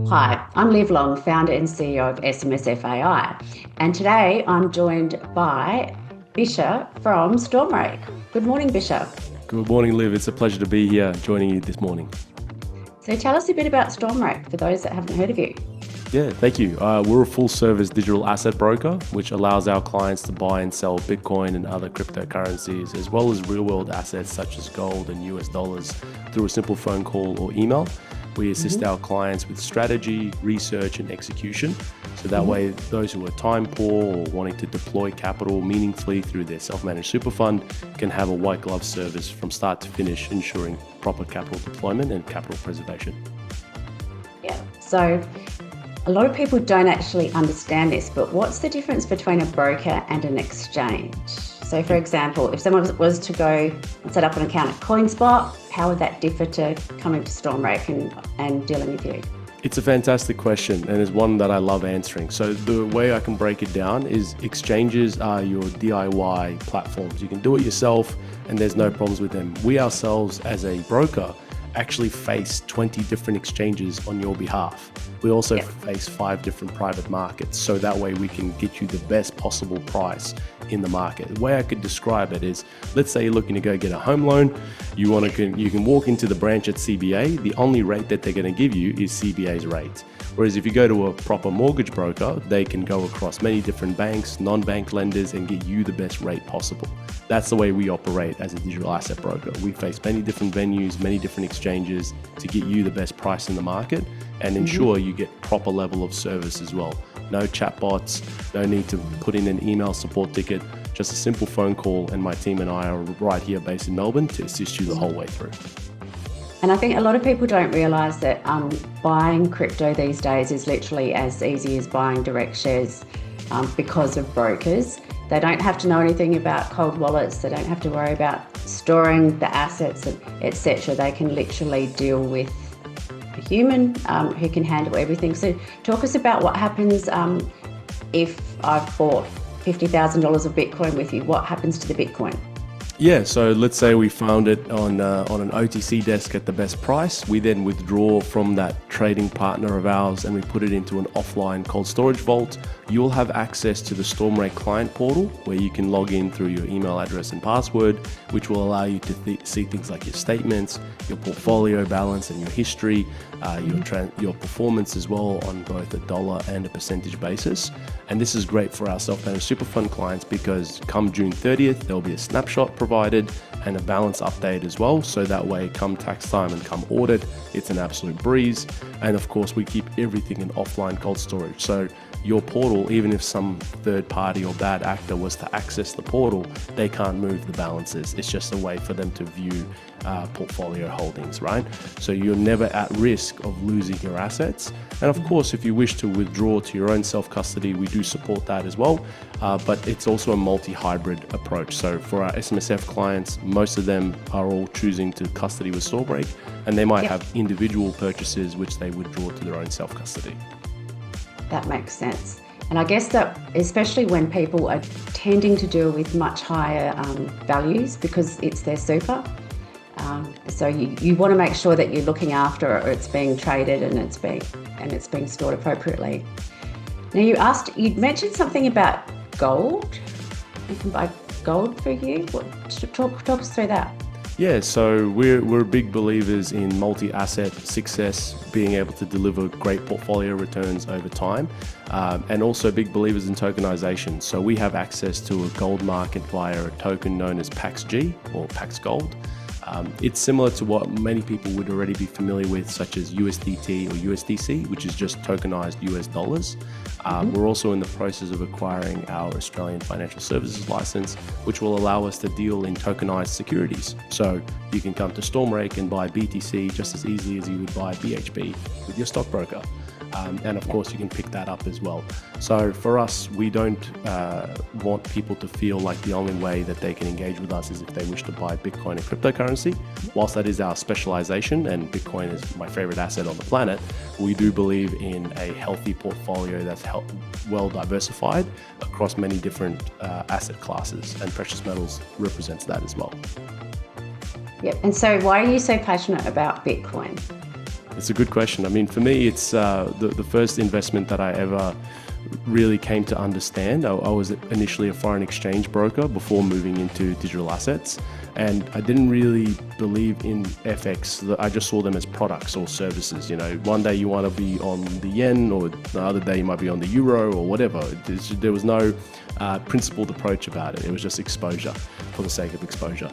Hi, I'm Liv Long, founder and CEO of SMSF AI, and today I'm joined by Bisher from Stormrake. Good morning, Bisher. Good morning, Liv. It's a pleasure to be here joining you this morning. So tell us a bit about Stormrake for those that haven't heard of you. Yeah, thank you. We're a full-service digital asset broker, which allows our clients to buy and sell Bitcoin and other cryptocurrencies, as well as real-world assets such as gold and US dollars through a simple phone call or email. We assist our clients with strategy, research, and execution. So that way, those who are time poor or wanting to deploy capital meaningfully through their self-managed super fund can have a white glove service from start to finish, ensuring proper capital deployment and capital preservation. Yeah. So a lot of people don't actually understand this, but what's the difference between a broker and an exchange? So for example, if someone was to go and set up an account at CoinSpot, how would that differ to coming to Stormrake and dealing with you? It's a fantastic question, and it's one that I love answering. So the way I can break it down is exchanges are your DIY platforms. You can do it yourself and there's no problems with them. We ourselves as a broker actually face 20 different exchanges on your behalf. We also face 5 different private markets, so that way we can get you the best possible price in the market. The way I could describe it is, let's say you're looking to go get a home loan, you can walk into the branch at CBA, the only rate that they're going to give you is CBA's rate. Whereas if you go to a proper mortgage broker, they can go across many different banks, non-bank lenders, and get you the best rate possible. That's the way we operate as a digital asset broker. We face many different venues, many different exchanges to get you the best price in the market and ensure you get proper level of service as well. No chatbots, no need to put in an email support ticket, just a simple phone call, and my team and I are right here based in Melbourne to assist you the whole way through. And I think a lot of people don't realise that buying crypto these days is literally as easy as buying direct shares because of brokers. They don't have to know anything about cold wallets. They don't have to worry about storing the assets, etc. They can literally deal with a human who can handle everything. So talk us about what happens if I've bought $50,000 of Bitcoin with you. What happens to the Bitcoin? Yeah, so let's say we found it on an OTC desk at the best price. We then withdraw from that trading partner of ours and we put it into an offline cold storage vault. You'll have access to the Stormrake client portal where you can log in through your email address and password, which will allow you to see things like your statements, your portfolio balance and your history, your performance as well on both a dollar and a percentage basis. And this is great for our self-managed super fund clients because come June 30th, there'll be a snapshot provided and a balance update as well. So that way, come tax time and come audit, it's an absolute breeze. And of course, we keep everything in offline cold storage. So your portal, even if some third party or bad actor was to access the portal, they can't move the balances. It's just a way for them to view portfolio holdings, right? So you're never at risk of losing your assets. And of course, if you wish to withdraw to your own self-custody, we do support that as well. But it's also a multi-hybrid approach. So for our SMSF clients, most of them are all choosing to custody with Stormrake, and they might have individual purchases which they withdraw to their own self-custody. That makes sense. And I guess that especially when people are tending to deal with much higher values because it's their super. So you want to make sure that you're looking after it, or it's being traded and it's being stored appropriately. Now you mentioned something about gold. You can buy gold for you. Talk us through that. Yeah, so we're big believers in multi-asset success, being able to deliver great portfolio returns over time, and also big believers in tokenization. So we have access to a gold market via a token known as PAXG or PAX Gold. It's similar to what many people would already be familiar with, such as USDT or USDC, which is just tokenized US dollars. We're also in the process of acquiring our Australian financial services license, which will allow us to deal in tokenized securities. So you can come to Stormrake and buy BTC just as easily as you would buy BHB with your stockbroker. And of course, you can pick that up as well. So for us, we don't want people to feel like the only way that they can engage with us is if they wish to buy Bitcoin and cryptocurrency. Whilst that is our specialization and Bitcoin is my favorite asset on the planet, we do believe in a healthy portfolio that's well diversified across many different asset classes, and precious metals represents that as well. Yep. And so why are you so passionate about Bitcoin? It's a good question. I mean, for me, it's the first investment that I ever really came to understand. I was initially a foreign exchange broker before moving into digital assets, and I didn't really believe in FX. I just saw them as products or services. You know, one day you want to be on the yen, or the other day you might be on the euro or whatever. There was no principled approach about it. It was just exposure for the sake of exposure.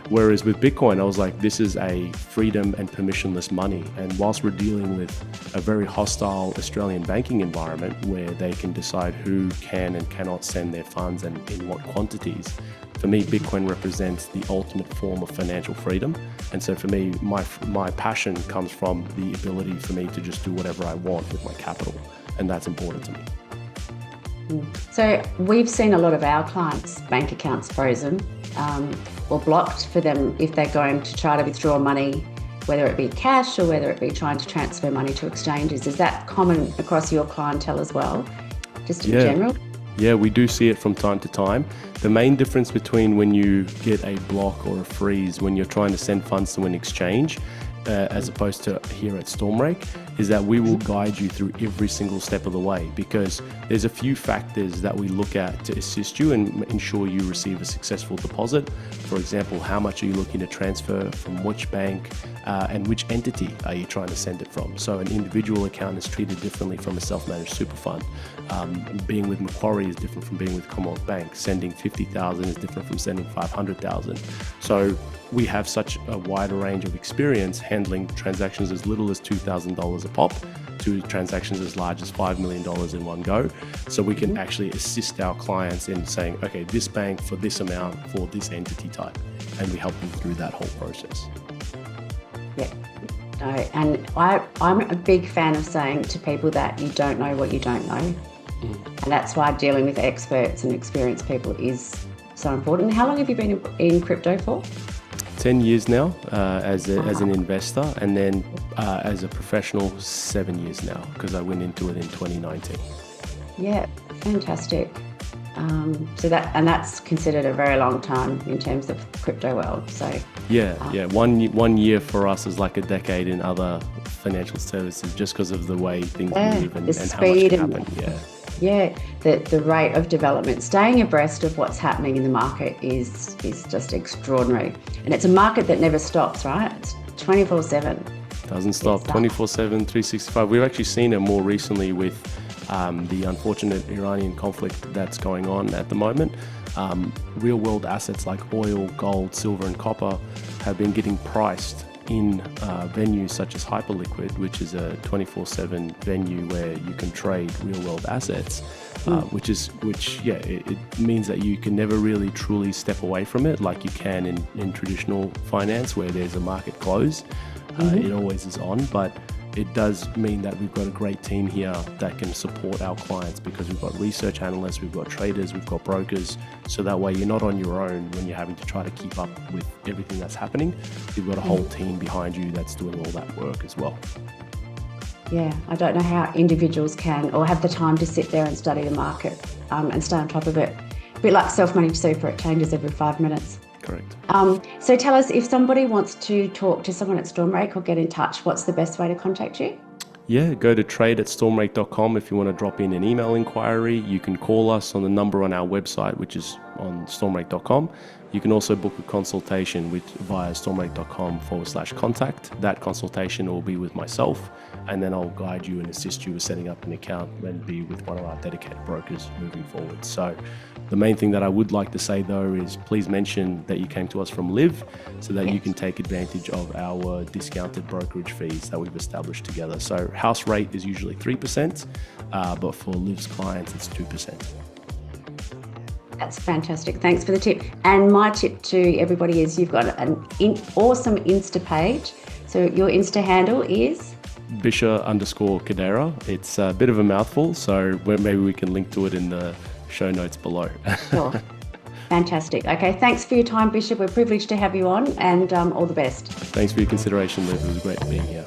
Whereas with Bitcoin, I was like, this is a freedom and permissionless money. And whilst we're dealing with a very hostile Australian banking environment where they can decide who can and cannot send their funds and in what quantities, for me, Bitcoin represents the ultimate form of financial freedom. And so for me, my passion comes from the ability for me to just do whatever I want with my capital. And that's important to me. So we've seen a lot of our clients' bank accounts frozen or blocked for them if they're going to try to withdraw money, whether it be cash or whether it be trying to transfer money to exchanges. Is that common across your clientele as well, just in general? Yeah, we do see it from time to time. The main difference between when you get a block or a freeze when you're trying to send funds to an exchange as opposed to here at Stormrake is that we will guide you through every single step of the way, because there's a few factors that we look at to assist you and ensure you receive a successful deposit. For example, how much are you looking to transfer, from which bank, and which entity are you trying to send it from? So an individual account is treated differently from a self-managed super fund. Being with Macquarie is different from being with Commonwealth Bank. Sending 50,000 is different from sending 500,000. So we have such a wider range of experience handling transactions as little as $2,000 a pop to transactions as large as $5 million in one go. So we can actually assist our clients in saying, okay, this bank for this amount for this entity type, and we help them through that whole process. Yeah. No, and I'm a big fan of saying to people that you don't know what you don't know. And that's why dealing with experts and experienced people is so important. How long have you been in crypto for? 10 years now as an investor, and then as a professional 7 years now, because I went into it in 2019. Yeah, fantastic. So that's considered a very long time in terms of crypto world. So yeah. 1 year for us is like a decade in other financial services, just because of the way things move and how much can happen. Yeah, the rate of development, staying abreast of what's happening in the market is just extraordinary. And it's a market that never stops, right? It's 24/7. Doesn't stop, 24/7, 365. We've actually seen it more recently with the unfortunate Iranian conflict that's going on at the moment. Real world assets like oil, gold, silver and copper have been getting priced in venues such as Hyperliquid, which is a 24/7 venue where you can trade real world assets, it means that you can never really truly step away from it like you can in traditional finance where there's a market close. It always is on, but it does mean that we've got a great team here that can support our clients, because we've got research analysts, we've got traders, we've got brokers. So that way you're not on your own when you're having to try to keep up with everything that's happening. You've got a whole team behind you that's doing all that work as well. Yeah, I don't know how individuals can or have the time to sit there and study the market and stay on top of it. A bit like self-managed super, it changes every 5 minutes. Correct. So tell us, if somebody wants to talk to someone at Stormrake or get in touch, what's the best way to contact you? Yeah, go to trade@stormrake.com if you want to drop in an email inquiry. You can call us on the number on our website, which is on stormrake.com. You can also book a consultation via stormrake.com/contact. That consultation will be with myself, and then I'll guide you and assist you with setting up an account and be with one of our dedicated brokers moving forward. So the main thing that I would like to say though is please mention that you came to us from Liv, so that you can take advantage of our discounted brokerage fees that we've established together. So house rate is usually 3%, but for Liv's clients it's 2%. That's fantastic. Thanks for the tip. And my tip to everybody is you've got an awesome Insta page. So your Insta handle is? Bisher_Khudeira. It's a bit of a mouthful, so maybe we can link to it in the show notes below. Sure. Fantastic. Okay, thanks for your time, Bisher. We're privileged to have you on, and all the best. Thanks for your consideration, Liv. It was great being here.